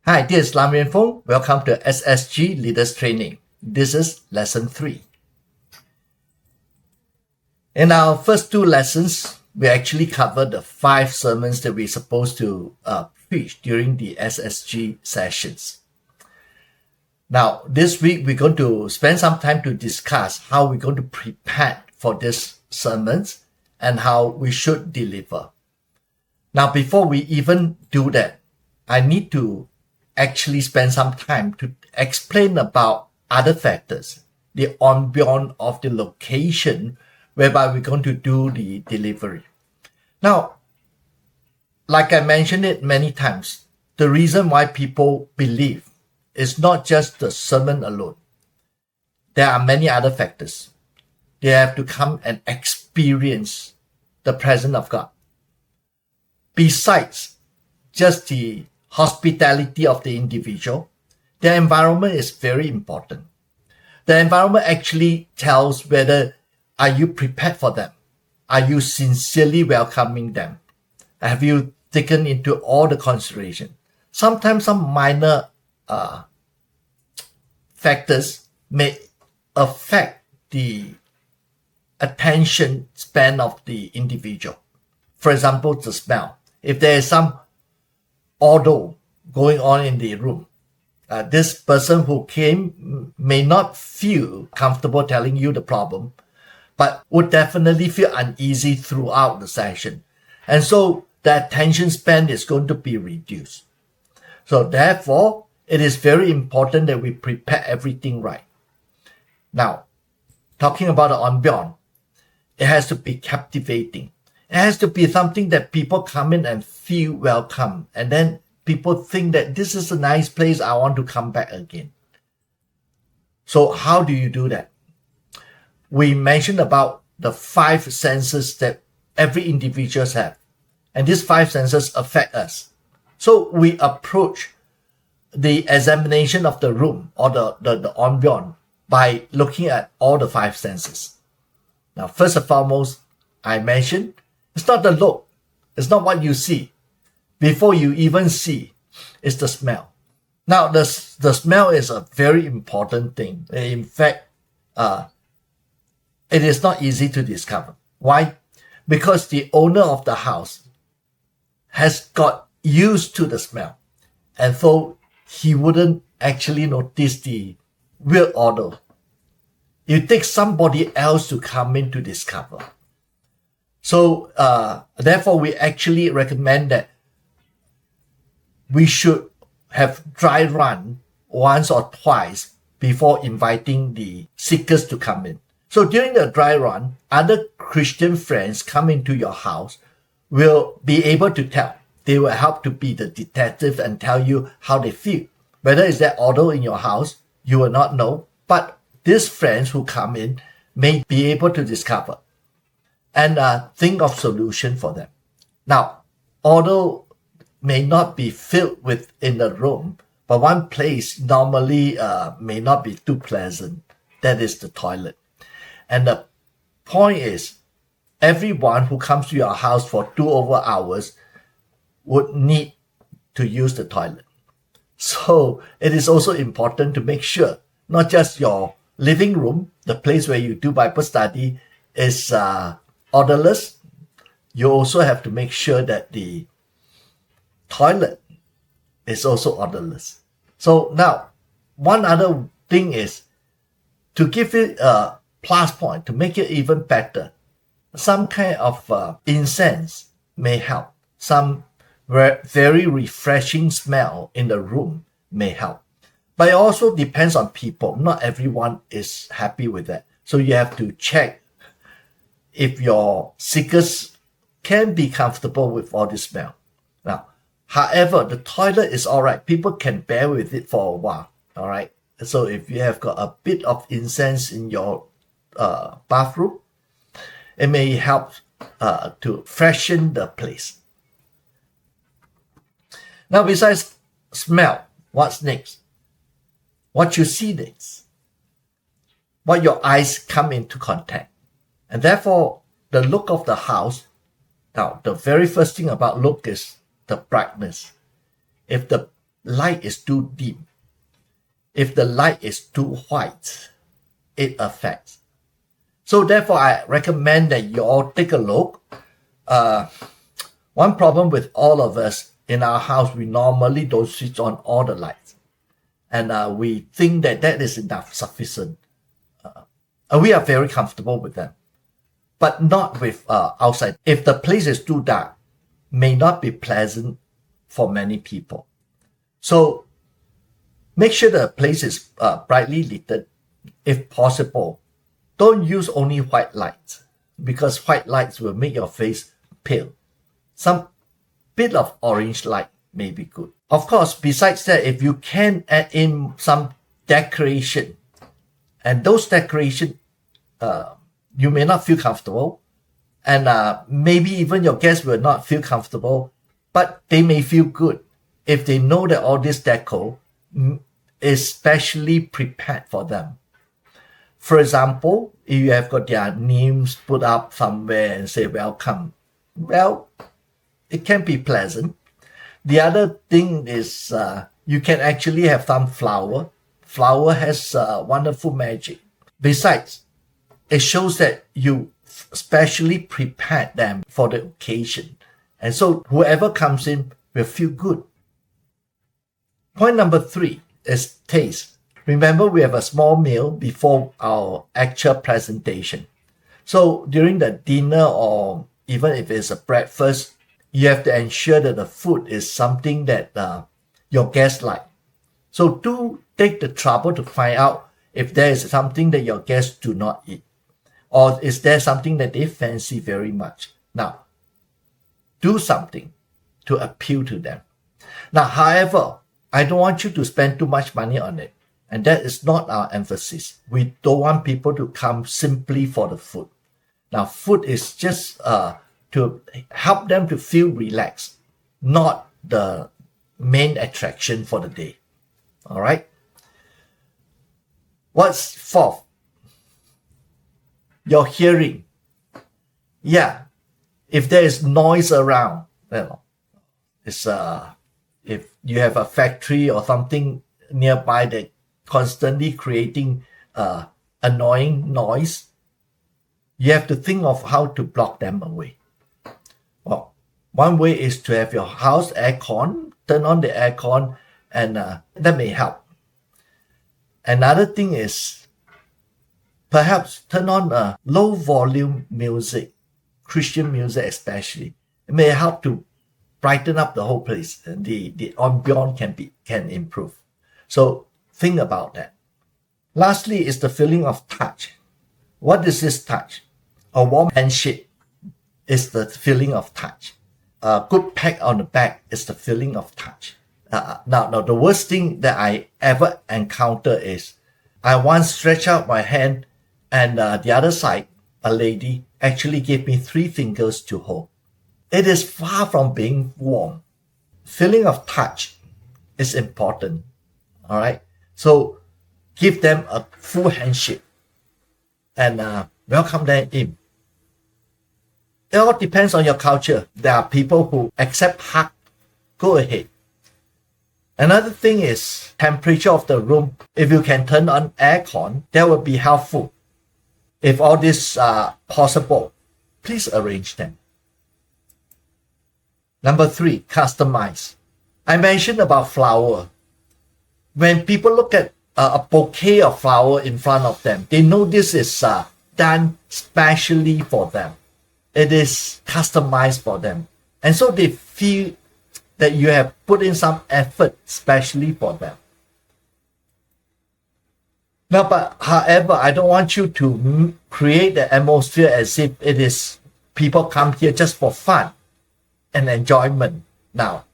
Hi, this is Lam Yuan Fong. Welcome to SSG Leaders Training. This is Lesson 3. In our first two lessons, we actually covered the 5 sermons that we're supposed to preach during the SSG sessions. Now, this week, we're going to spend some time to discuss how we're going to prepare for these sermons and how we should deliver. Now, before we even do that, I need to actually spend some time to explain about other factors, the ambience of the location whereby we're going to do the delivery. Now, like I mentioned it many times, the reason why people believe is not just the sermon alone. There are many other factors. They have to come and experience the presence of God. Besides just the hospitality of the individual, the environment is very important. The environment actually tells whether are you prepared for them? Are you sincerely welcoming them? Have you taken into all the consideration? Sometimes some minor factors may affect the attention span of the individual. For example, the smell. If there is some odor going on in the room, this person who came may not feel comfortable telling you the problem, but would definitely feel uneasy throughout the session. And so the attention span is going to be reduced. So therefore, it is very important that we prepare everything right. Now, talking about the ambiance, it has to be captivating. It has to be something that people come in and feel welcome. And then people think that this is a nice place, I want to come back again. So how do you do that? We mentioned about the 5 senses that every individual has. And these 5 senses affect us. So we approach the examination of the room or the ambiance by looking at all the 5 senses. Now, first and foremost, I mentioned, it's not the look. It's not what you see. Before you even see, it's the smell. Now, the smell is a very important thing. In fact, it is not easy to discover. Why? Because the owner of the house has got used to the smell. And so he wouldn't actually notice the weird odor. It takes somebody else to come in to discover. So, therefore, we actually recommend that we should have dry run once or twice before inviting the seekers to come in. So during the dry run, other Christian friends come into your house will be able to tell. They will help to be the detective and tell you how they feel. Whether is there odor in your house, you will not know. But these friends who come in may be able to discover and think of solution for them. Now, odor may not be filled within the room, but one place normally may not be too pleasant. That is the toilet. And the point is, everyone who comes to your house for 2 over hours would need to use the toilet. So it is also important to make sure not just your living room, the place where you do Bible study, is odorless. You also have to make sure that the toilet is also odorless. So now, one other thing is to give it a plus point, to make it even better. Some kind of incense may help. Some very refreshing smell in the room may help. But it also depends on people. Not everyone is happy with that. So you have to check if your seekers can be comfortable with all this smell. Now, however, the toilet is all right. People can bear with it for a while. All right. So if you have got a bit of incense in your bathroom, it may help to freshen the place. Now, besides smell, what's next? What you see next. What your eyes come into contact. And therefore, the look of the house. Now, the very first thing about look is the brightness. If the light is too dim, if the light is too white, it affects. So therefore, I recommend that you all take a look. One problem with all of us in our house, we normally don't switch on all the lights. And we think that that is enough, sufficient. And we are very comfortable with them. But not with outside. If the place is too dark, may not be pleasant for many people. So make sure the place is brightly lit. If possible, don't use only white lights, because white lights will make your face pale. Some bit of orange light may be good. Of course, besides that, if you can add in some decoration, and those decoration, you may not feel comfortable, and maybe even your guests will not feel comfortable, but they may feel good if they know that all this deco is specially prepared for them. For example, if you have got their names put up somewhere and say welcome, well, it can be pleasant. The other thing is you can actually have some flower. Flower has wonderful magic. Besides, it shows that you specially prepared them for the occasion. And so whoever comes in will feel good. Point number 3 is taste. Remember, we have a small meal before our actual presentation. So during the dinner, or even if it's a breakfast, you have to ensure that the food is something that your guests like. So do take the trouble to find out if there is something that your guests do not eat, or is there something that they fancy very much. Now, do something to appeal to them. Now, however, I don't want you to spend too much money on it. And that is not our emphasis. We don't want people to come simply for the food. Now, food is just to help them to feel relaxed, not the main attraction for the day. All right? What's 4th? Your hearing. Yeah. If there is noise around, it's if you have a factory or something nearby that constantly creating annoying noise, you have to think of how to block them away. Well, one way is to have your house aircon, turn on the aircon, and that may help. Another thing is perhaps turn on a low volume music, Christian music especially. It may help to brighten up the whole place, and the ambiance can improve. So think about that. Lastly is the feeling of touch. What is this touch? A warm handshake is the feeling of touch. A good pat on the back is the feeling of touch. Now, the worst thing that I ever encounter is I once stretched out my hand, and the other side, a lady actually gave me 3 fingers to hold. It is far from being warm. Feeling of touch is important. All right. So give them a full handshake and welcome them in. It all depends on your culture. There are people who accept hug. Go ahead. Another thing is temperature of the room. If you can turn on aircon, that would be helpful. If all this are possible, please arrange them. Number 3, customize. I mentioned about flower. When people look at a bouquet of flower in front of them, they know this is done specially for them. It is customized for them. And so they feel that you have put in some effort specially for them. Now, but however, I don't want you to create the atmosphere as if it is people come here just for fun and enjoyment. Now,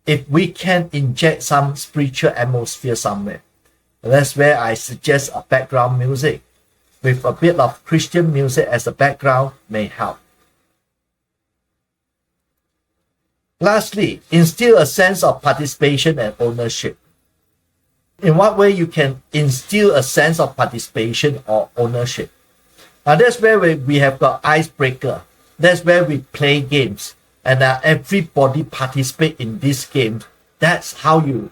if we can inject some spiritual atmosphere somewhere, that's where I suggest a background music with a bit of Christian music as a background may help. Lastly, instill a sense of participation and ownership. In what way you can instill a sense of participation or ownership? Now that's where we have got icebreaker. That's where we play games, and everybody participate in these games. That's how you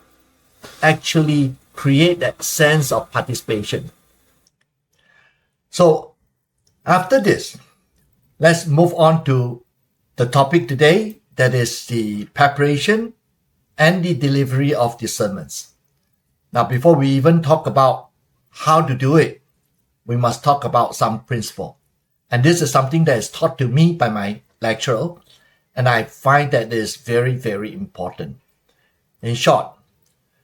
actually create that sense of participation. So after this, let's move on to the topic today, that is the preparation and the delivery of the sermons. Now, before we even talk about how to do it, we must talk about some principle. And this is something that is taught to me by my lecturer, and I find that it is very, very important. In short,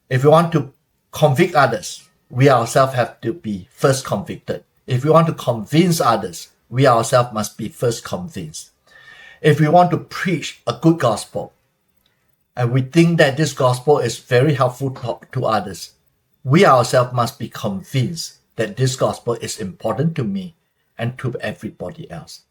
if we want to convict others, we ourselves have to be first convicted. If we want to convince others, we ourselves must be first convinced. If we want to preach a good gospel, and we think that this gospel is very helpful to others, we ourselves must be convinced that this gospel is important to me and to everybody else.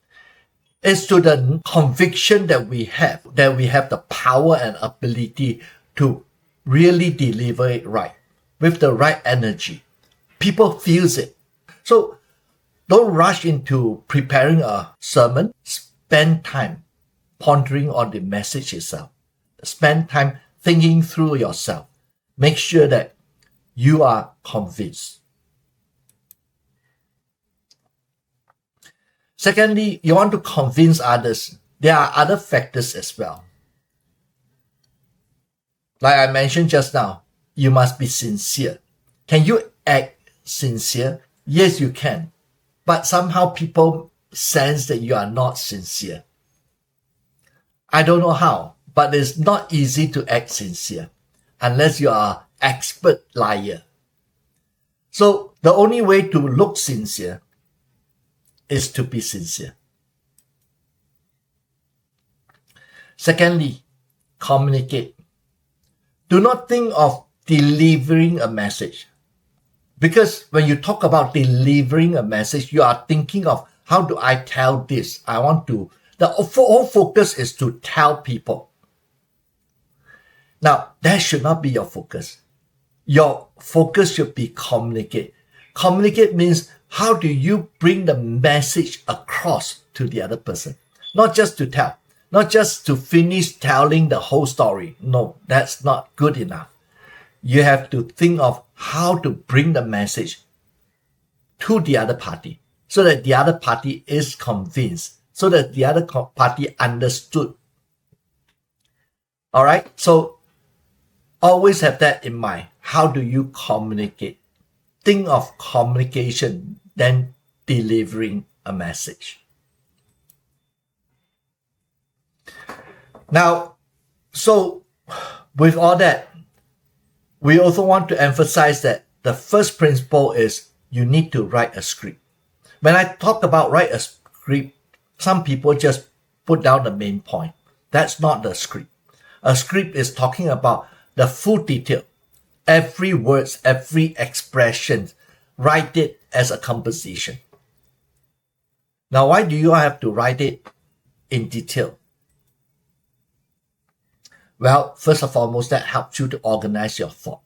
It's to the conviction that we have the power and ability to really deliver it right, with the right energy. People feels it. So don't rush into preparing a sermon. Spend time pondering on the message itself. Spend time thinking through yourself. Make sure that you are convinced. Secondly, you want to convince others. There are other factors as well. Like I mentioned just now, you must be sincere. Can you act sincere? Yes, you can. But somehow people sense that you are not sincere. I don't know how, but it's not easy to act sincere unless you are an expert liar. So the only way to look sincere is to be sincere. Secondly, communicate. Do not think of delivering a message. Because when you talk about delivering a message, you are thinking of, how do I tell this? The whole focus is to tell people. Now, that should not be your focus. Your focus should be communicate. Communicate means, how do you bring the message across to the other person? Not just to tell, not just to finish telling the whole story. No, that's not good enough. You have to think of how to bring the message to the other party so that the other party is convinced, so that the other party understood. All right. So always have that in mind. How do you communicate? Think of communication, then delivering a message. Now, so with all that, we also want to emphasize that the first principle is you need to write a script. When I talk about write a script, some people just put down the main point. That's not the script. A script is talking about the full detail. Every word, every expression, write it as a composition. Now, why do you have to write it in detail? Well, first of all, that helps you to organize your thought.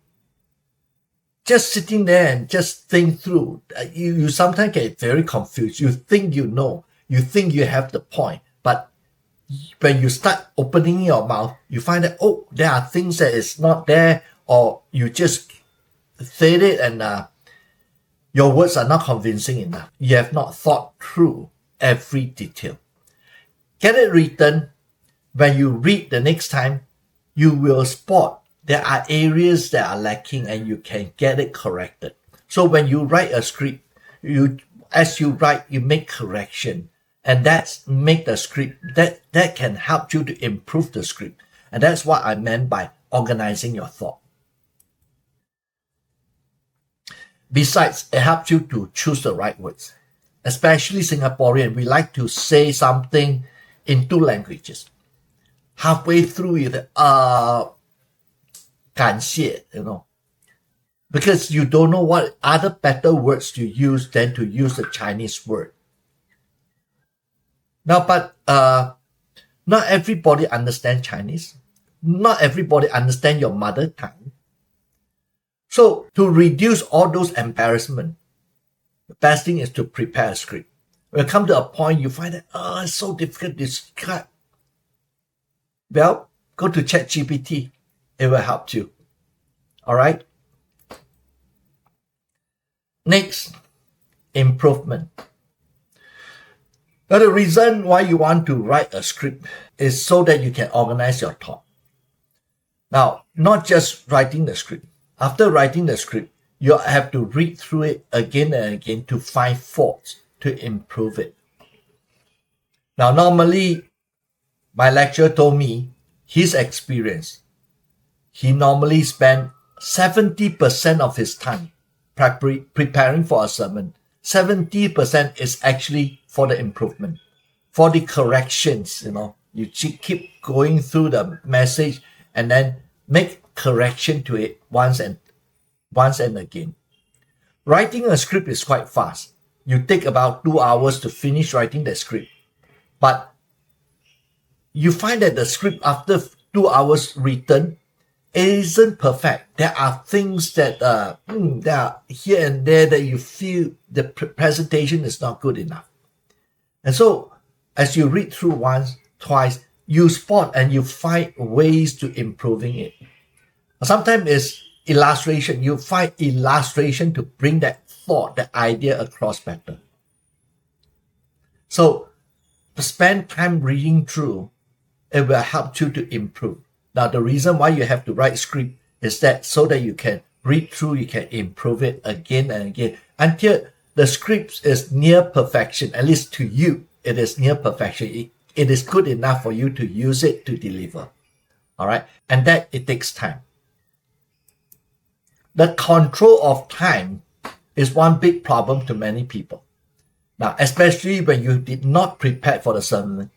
Just sitting there and just think through, you sometimes get very confused. You think you know, you think you have the point, but when you start opening your mouth, you find that, there are things that is not there, or you just said it and your words are not convincing enough. You have not thought through every detail. Get it written. When you read the next time, you will spot there are areas that are lacking and you can get it corrected. So when you write a script, as you write, you make correction. And that's make the script, that can help you to improve the script. And that's what I meant by organizing your thought. Besides, it helps you to choose the right words. Especially Singaporean, we like to say something in two languages. Halfway through, you think, 感谢, because you don't know what other better words to use than to use the Chinese word. Now, but not everybody understands Chinese. Not everybody understands your mother tongue. So to reduce all those embarrassment, the best thing is to prepare a script. When you come to a point, you find that, it's so difficult to describe. Well, go to ChatGPT. It will help you. All right. Next, improvement. Now, the reason why you want to write a script is so that you can organize your thought. Now, not just writing the script. After writing the script, you have to read through it again and again to find faults to improve it. Now, normally, my lecturer told me his experience. He normally spent 70% of his time preparing for a sermon. 70% is actually for the improvement, for the corrections. You keep going through the message and then make correction to it once and again. Writing a script is quite fast. You take about 2 hours to finish writing the script. But you find that the script after 2 hours written isn't perfect. There are things that are here and there that you feel the presentation is not good enough. And so as you read through once, twice, you spot and you find ways to improving it. Sometimes it's illustration. You find illustration to bring that thought, the idea across better. So spend time reading through. It will help you to improve. Now, the reason why you have to write script is that so that you can read through, you can improve it again and again until the script is near perfection. At least to you, it is near perfection. It is good enough for you to use it to deliver. All right. And that it takes time. The control of time is one big problem to many people. Now, especially when you did not prepare for the sermon,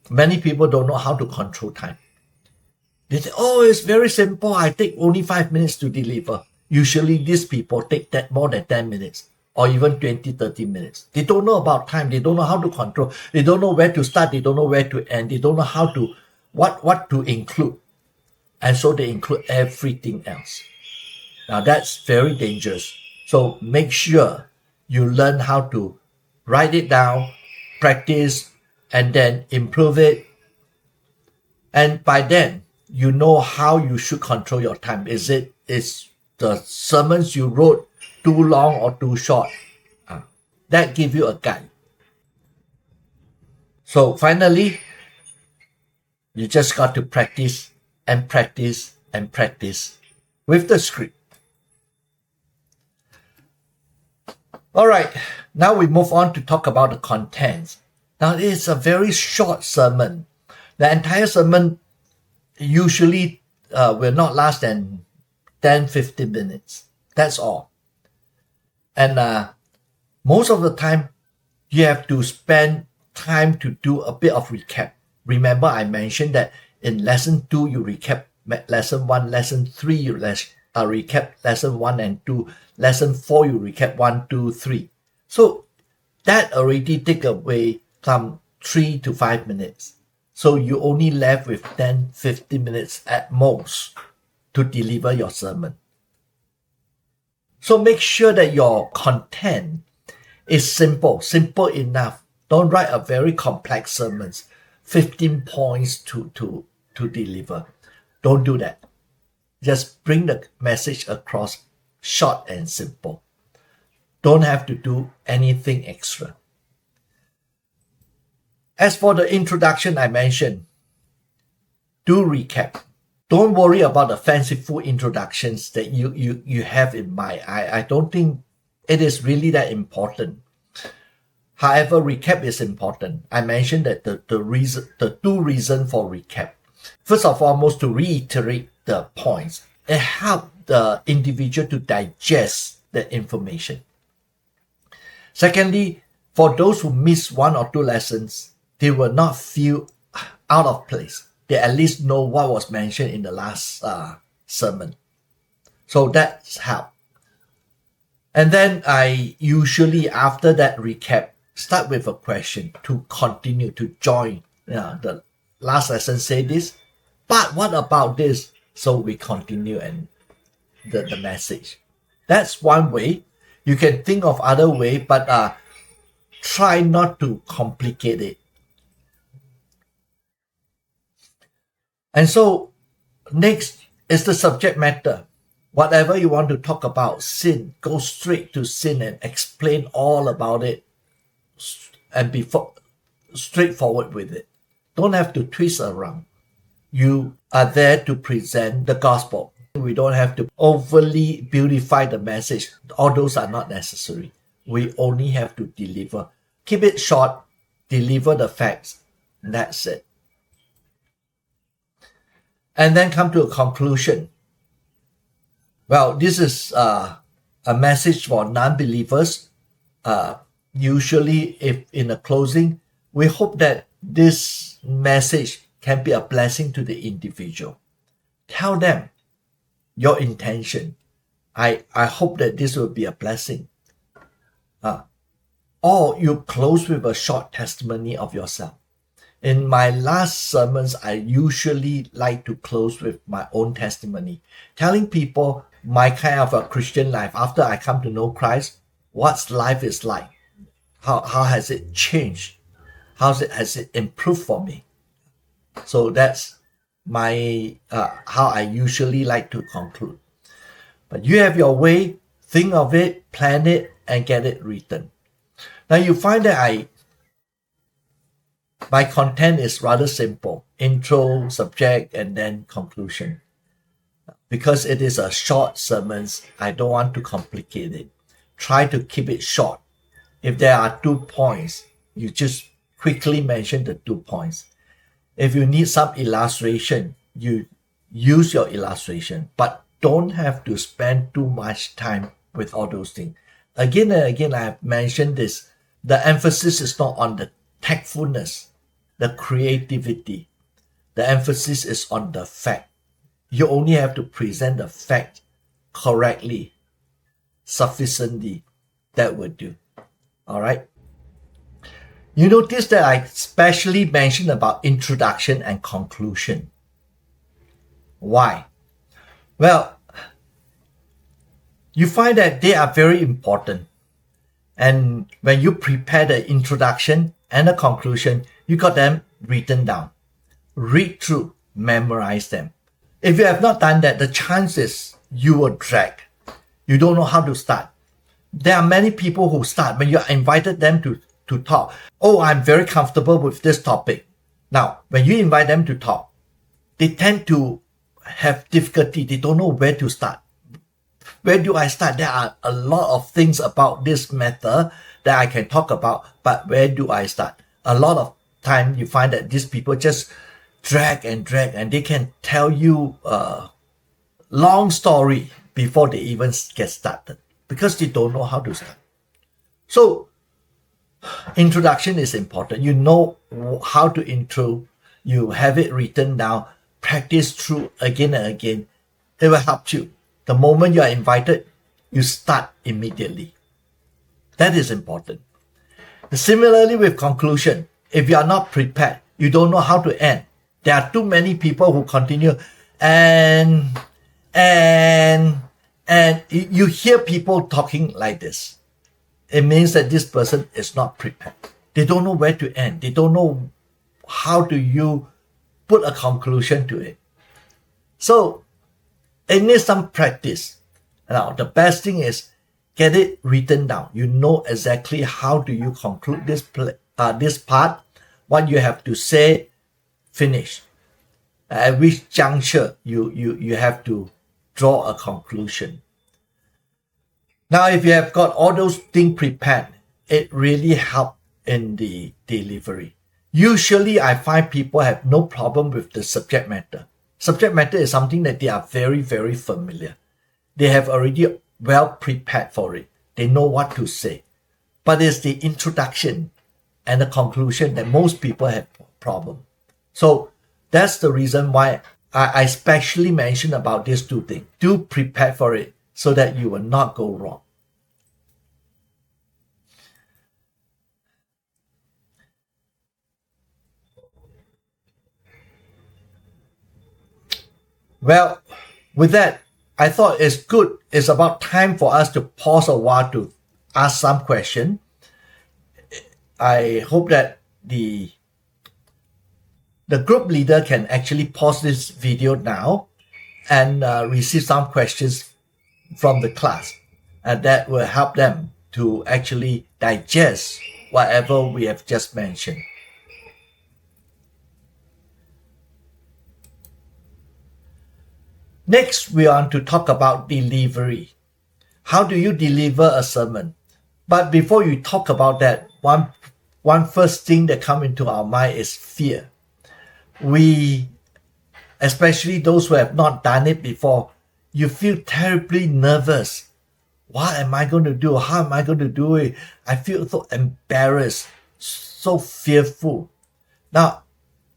many people don't know how to control time. They say, oh, it's very simple. I take only 5 minutes to deliver. Usually these people take that more than 10 minutes or even 20, 30 minutes. They don't know about time. They don't know how to control. They don't know where to start. They don't know where to end. They don't know how to, what to include. And so they include everything else. Now that's very dangerous. So make sure you learn how to write it down, practice, and then improve it. And by then, you know how you should control your time. Is the sermons you wrote too long or too short? That gives you a guide. So finally, you just got to practice and practice and practice with the script. All right, now we move on to talk about the contents. Now, it's a very short sermon. The entire sermon usually will not last than 10-15 minutes. That's all. And most of the time, you have to spend time to do a bit of recap. Remember, I mentioned that in lesson 2, you recap lesson 1, lesson 3, you recap lesson 1 and 2, lesson 4, you recap 1, 2, 3. So that already take away some 3 to 5 minutes. So you only left with 10-15 minutes at most to deliver your sermon. So make sure that your content is simple enough. Don't write a very complex sermons, 15 points to deliver. Don't do that. Just bring the message across short and simple. Don't have to do anything extra. As for the introduction I mentioned, do recap. Don't worry about the fanciful introductions that you have in mind. I don't think it is really that important. However, recap is important. I mentioned that the two reasons for recap. First of all, most to reiterate the points. It helps the individual to digest the information. Secondly, for those who miss 1 or 2 lessons, they will not feel out of place. They at least know what was mentioned in the last sermon. So that's help. And then I usually, after that recap, start with a question to continue to join. The last lesson say this, but what about this? So we continue and the message. That's one way. You can think of other way, but try not to complicate it. And so next is the subject matter. Whatever you want to talk about, sin, go straight to sin and explain all about it and be straightforward with it. Don't have to twist around. You are there to present the gospel. We don't have to overly beautify the message. All those are not necessary. We only have to deliver. Keep it short, deliver the facts. That's it. And then come to a conclusion. Well, this is a message for non-believers. Usually, if in a closing, we hope that this message can be a blessing to the individual. Tell them your intention. I hope that this will be a blessing. Or you close with a short testimony of yourself. In my last sermons, I usually like to close with my own testimony, telling people my kind of a Christian life after I come to know Christ, what life is like, how has it changed, has it improved for me. So that's my how I usually like to conclude. But you have your way, think of it, plan it, and get it written. Now you find that my content is rather simple: intro, subject, and then conclusion. Because it is a short sermon, I don't want to complicate it. Try to keep it short. If there are 2 points, you just quickly mention the 2 points. If you need some illustration, you use your illustration, but don't have to spend too much time with all those things. Again and again, I have mentioned this. The emphasis is not on the tactfulness, the creativity. The emphasis is on the fact. You only have to present the fact correctly, sufficiently. That would do. All right. You notice that I specially mentioned about introduction and conclusion. Why? Well, you find that they are very important. And when you prepare the introduction and the conclusion, you got them written down. Read through, memorize them. If you have not done that, the chances you will drag. You don't know how to start. There are many people who start when you invited them to talk. Oh, I'm very comfortable with this topic. Now, when you invite them to talk, they tend to have difficulty. They don't know where to start. Where do I start? There are a lot of things about this matter that I can talk about, but where do I start? A lot of time you find that these people just drag and they can tell you a long story before they even get started because they don't know how to start. So introduction is important. You know how to intro, you have it written down, practice through again and again. It will help you. The moment you are invited, you start immediately. That is important. Similarly with conclusion, if you are not prepared, you don't know how to end. There are too many people who continue and you hear people talking like this. It means that this person is not prepared. They don't know where to end. They don't know how do you put a conclusion to it. So it needs some practice. Now, the best thing is get it written down. You know exactly how do you conclude this part, what you have to say, finish. At which juncture you have to draw a conclusion. Now, if you have got all those things prepared, it really helps in the delivery. Usually, I find people have no problem with the subject matter. Subject matter is something that they are very, very familiar. They have already well prepared for it. They know what to say. But it's the introduction and the conclusion that most people have problem. So that's the reason why I especially mention about these 2 things. Do prepare for it so that you will not go wrong. Well, with that, I thought it's about time for us to pause a while to ask some question. I hope that the group leader can actually pause this video now and receive some questions from the class, and that will help them to actually digest whatever we have just mentioned. Next, we want to talk about delivery. How do you deliver a sermon? But before you talk about that, one first thing that comes into our mind is fear. We, especially those who have not done it before, you feel terribly nervous. What am I going to do? How am I going to do it? I feel so embarrassed, so fearful. Now,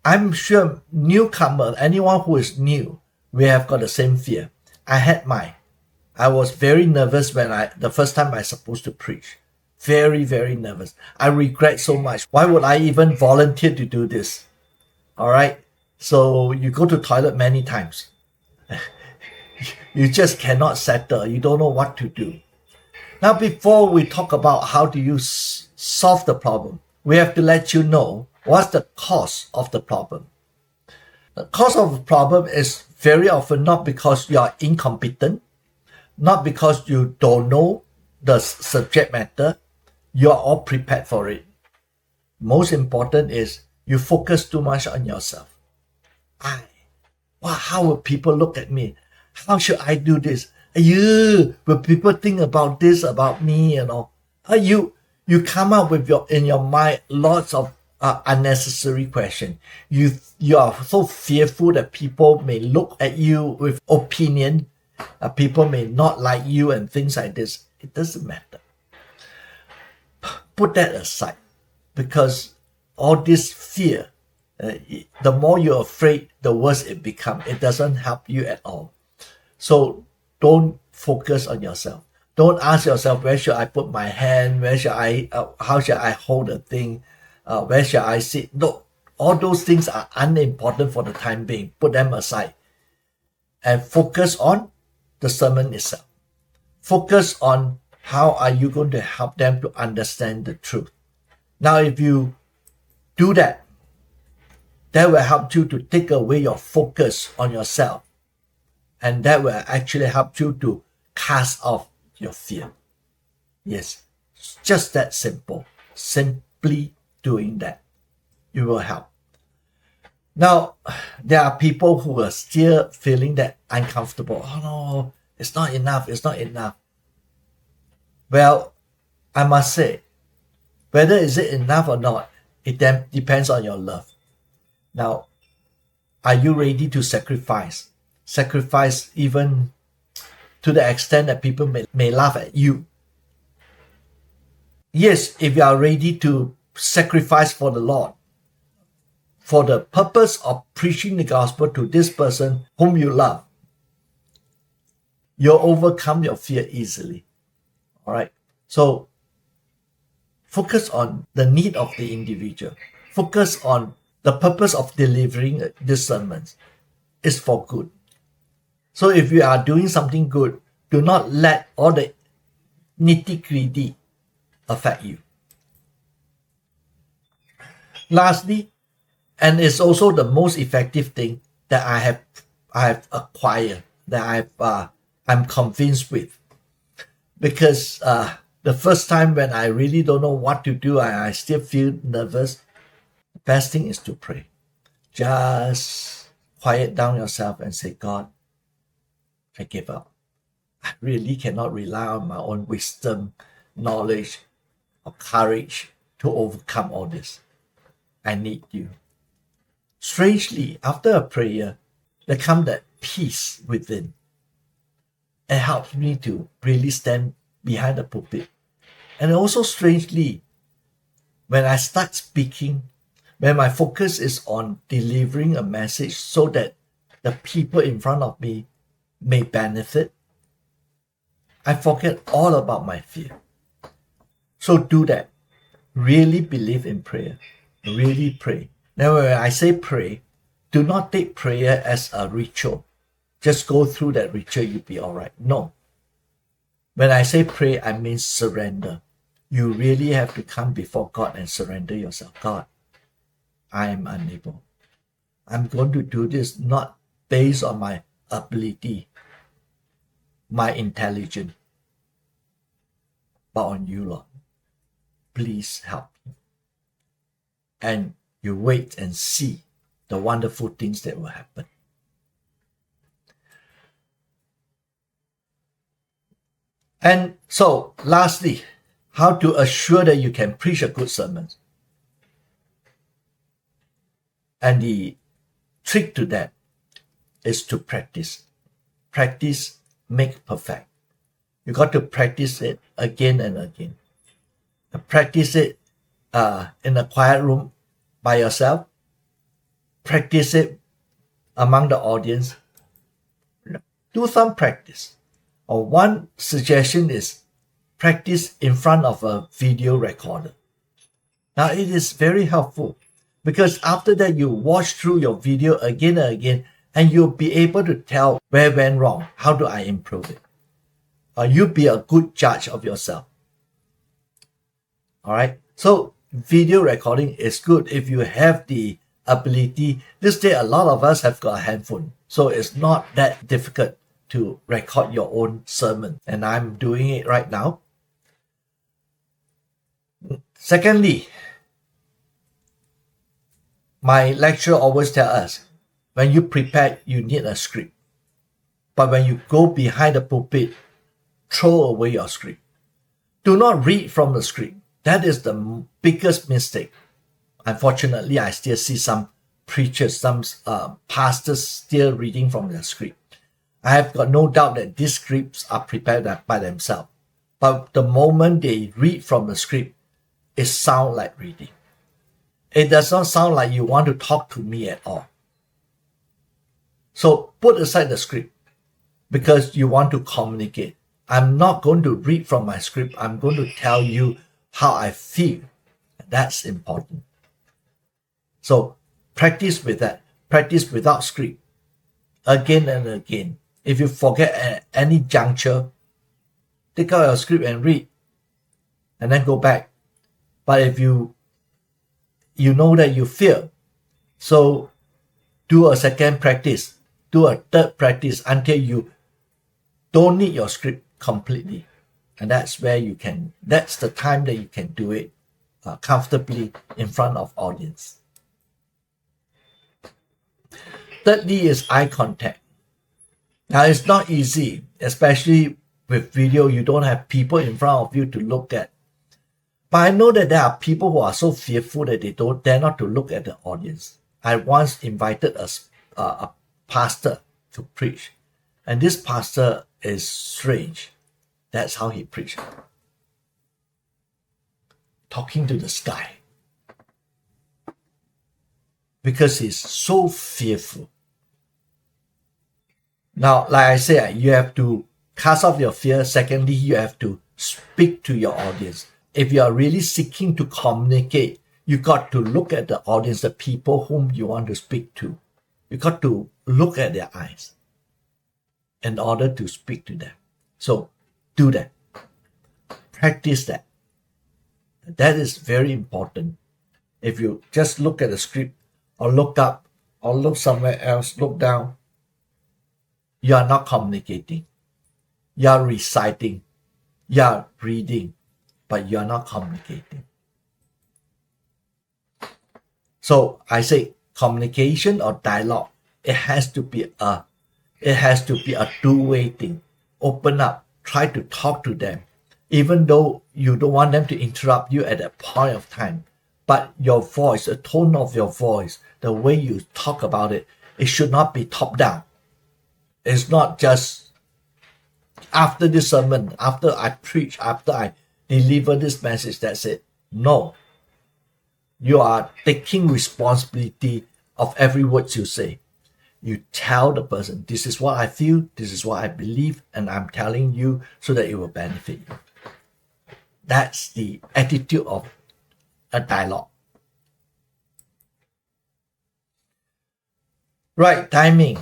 I'm sure newcomer, anyone who is new, we have got the same fear. I had mine. I was very nervous when the first time I was supposed to preach. Very, very nervous. I regret so much. Why would I even volunteer to do this? All right. So you go to toilet many times. You just cannot settle. You don't know what to do. Now, before we talk about how do you solve the problem, we have to let you know what's the cause of the problem. The cause of the problem is very often not because you are incompetent, not because you don't know the subject matter. You are all prepared for it. Most important is you focus too much on yourself. How will people look at me? How should I do this? Will people think about this about me? You come up with in your mind lots of unnecessary questions. You are so fearful that people may look at you with opinion. People may not like you and things like this. It doesn't matter. Put that aside, because all this fear, the more you're afraid, the worse it becomes. It doesn't help you at all. So don't focus on yourself. Don't ask yourself, where should I put my hand? How should I hold the thing? Where should I sit? No, all those things are unimportant for the time being. Put them aside and focus on the sermon itself. Focus on how are you going to help them to understand the truth. Now, if you do that, that will help you to take away your focus on yourself. And that will actually help you to cast off your fear. Yes, it's just that simple. Simply doing that, you will help. Now, there are people who are still feeling that uncomfortable. Oh no, it's not enough. It's not enough. Well, I must say, whether is it enough or not, it then depends on your love. Now, are you ready to sacrifice? Sacrifice even to the extent that people may laugh at you. Yes, if you are ready to sacrifice for the Lord, for the purpose of preaching the gospel to this person whom you love, you'll overcome your fear easily. All right. So focus on the need of the individual. Focus on the purpose of delivering this sermon is for good. So if you are doing something good, do not let all the nitty-gritty affect you. Lastly, and it's also the most effective thing that I have acquired, that I'm convinced with, because the first time when I really don't know what to do, I still feel nervous. The best thing is to pray. Just quiet down yourself and say, God, I give up. I really cannot rely on my own wisdom, knowledge, or courage to overcome all this. I need you. Strangely, after a prayer, there comes that peace within. It helps me to really stand behind the pulpit. And also strangely, when I start speaking, when my focus is on delivering a message so that the people in front of me may benefit, I forget all about my fear. So do that. Really believe in prayer. Really pray. Now, when I say pray, do not take prayer as a ritual. Just go through that ritual, you'll be all right. No. When I say pray, I mean surrender. You really have to come before God and surrender yourself. God, I am unable. I'm going to do this not based on my ability, my intelligence, but on you, Lord. Please help me. And you wait and see the wonderful things that will happen. And so, lastly, how to assure that you can preach a good sermon. And the trick to that is to practice. Practice makes perfect. You got to practice it again and again. Practice it in a quiet room by yourself. Practice it among the audience. Do some practice. Or one suggestion is practice in front of a video recorder. Now it is very helpful because after that you watch through your video again and again and you'll be able to tell where went wrong. How do I improve it? You'll be a good judge of yourself. All right. So video recording is good if you have the ability. This day, a lot of us have got a handphone. So it's not that difficult to record your own sermon. And I'm doing it right now. Secondly, my lecturer always tells us, when you prepare, you need a script. But when you go behind the pulpit, throw away your script. Do not read from the script. That is the biggest mistake. Unfortunately, I still see some preachers, some pastors still reading from their script. I have got no doubt that these scripts are prepared by themselves. But the moment they read from the script, it sounds like reading. It does not sound like you want to talk to me at all. So put aside the script because you want to communicate. I'm not going to read from my script. I'm going to tell you how I feel. That's important. So practice with that. Practice without script. Again and again. If you forget at any juncture, take out your script and read. And then go back. But if you know that you fail, so do a second practice. Do a third practice until you don't need your script completely. And that's where that's the time that you can do it comfortably in front of audience. Thirdly is eye contact. Now it's not easy, especially with video. You don't have people in front of you to look at. But I know that there are people who are so fearful that they don't dare not to look at the audience. I once invited a pastor to preach. And this pastor is strange. That's how he preached. Talking to the sky. Because he's so fearful. Now, like I said, you have to cast off your fear. Secondly, you have to speak to your audience. If you are really seeking to communicate, you got to look at the audience, the people whom you want to speak to. You got to look at their eyes in order to speak to them. So do that. Practice that. That is very important. If you just look at the script or look up or look somewhere else, look down, you are not communicating. You are reciting. You are reading, but you are not communicating. So I say communication or dialogue, it has to be a two-way thing. Open up, try to talk to them, even though you don't want them to interrupt you at that point of time. But your voice, the tone of your voice, the way you talk about it, it should not be top down. It's not just after this sermon, after I preach, after I deliver this message, that's it. No. You are taking responsibility of every word you say. You tell the person, this is what I feel, this is what I believe, and I'm telling you so that it will benefit you. That's the attitude of a dialogue. Right, timing.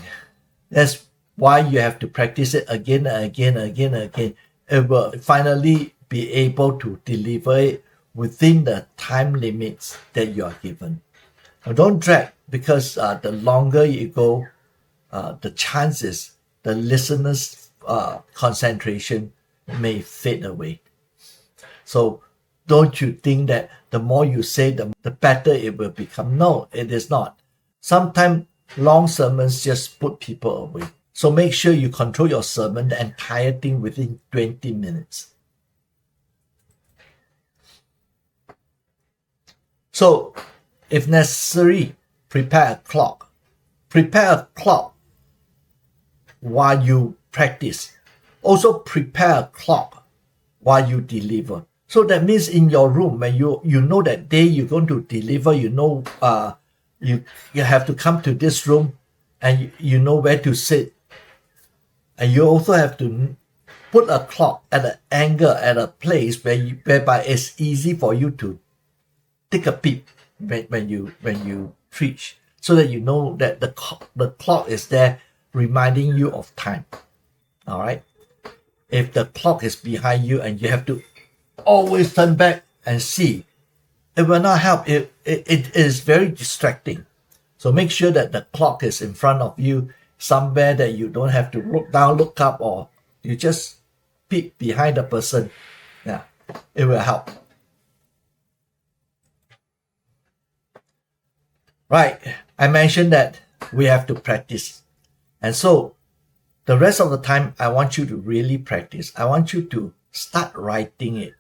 That's why you have to practice it again and again and again and again. It will finally be able to deliver it within the time limits that you are given. Now, don't drag, because the longer you go, the chances the listeners concentration may fade away. So don't you think that the more you say, the better it will become? No, it is not. Sometimes long sermons just put people away. So make sure you control your sermon, the entire thing, within 20 minutes. So if necessary, prepare a clock. Prepare a clock while you practice. Also prepare a clock while you deliver. So that means in your room, when you know that day you're going to deliver, you know you have to come to this room and you know where to sit. And you also have to put a clock at an angle, at a place whereby it's easy for you to take a peep when you preach, so that you know that the clock is there reminding you of time. All right. If the clock is behind you and you have to always turn back and see, it will not help. It is very distracting. So make sure that the clock is in front of you, somewhere that you don't have to look down, look up, or you just peek behind the person. Yeah, it will help. Right, I mentioned that we have to practice. And so the rest of the time, I want you to really practice. I want you to start writing it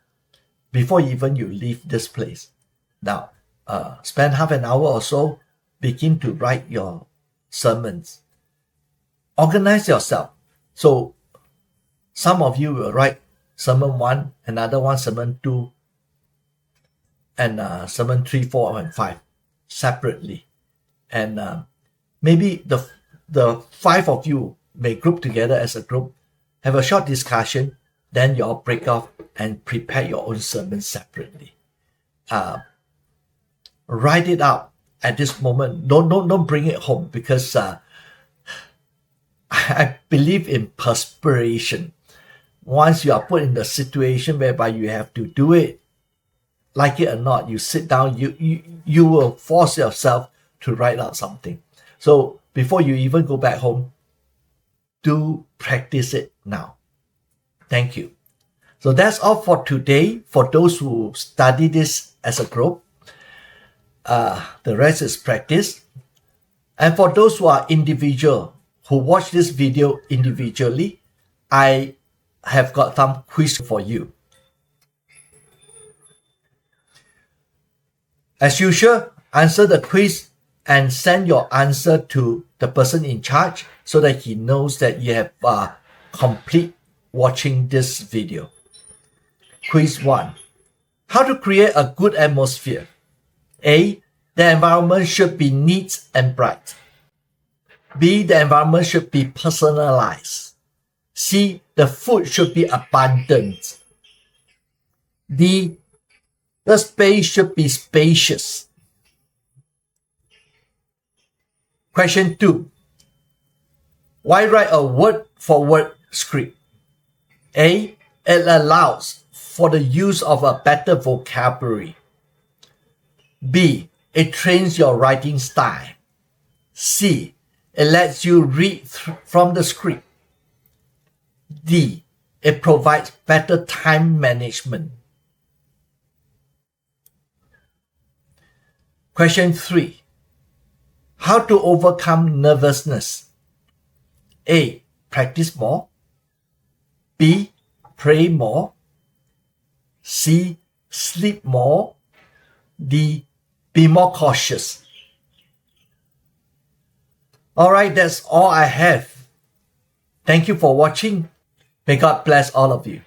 before even you leave this place. Now, spend half an hour or so, begin to write your sermons. Organize yourself. So some of you will write sermon 1, another one sermon 2, and sermon 3, 4, and 5 separately. And maybe the 5 of you may group together as a group, have a short discussion, then you all break off and prepare your own sermon separately. Write it out at this moment. Don't bring it home, because I believe in perspiration. Once you are put in the situation whereby you have to do it, like it or not, you sit down, you will force yourself to write out something. So before you even go back home, do practice it now. Thank you. So that's all for today. For those who study this as a group, the rest is practice. And for those who are individual, who watch this video individually, I have got some quiz for you. As usual, answer the quiz and send your answer to the person in charge so that he knows that you have complete watching this video. Quiz 1. How to create a good atmosphere? A. The environment should be neat and bright. B. The environment should be personalized. C. The food should be abundant. D. The space should be spacious. Question 2. Why write a word-for-word script? A. It allows for the use of a better vocabulary. B. It trains your writing style. C. It lets you read from the script. D. It provides better time management. Question 3. How to overcome nervousness? A. Practice more. B. Pray more. C. Sleep more. D. Be more cautious. Alright, that's all I have. Thank you for watching. May God bless all of you.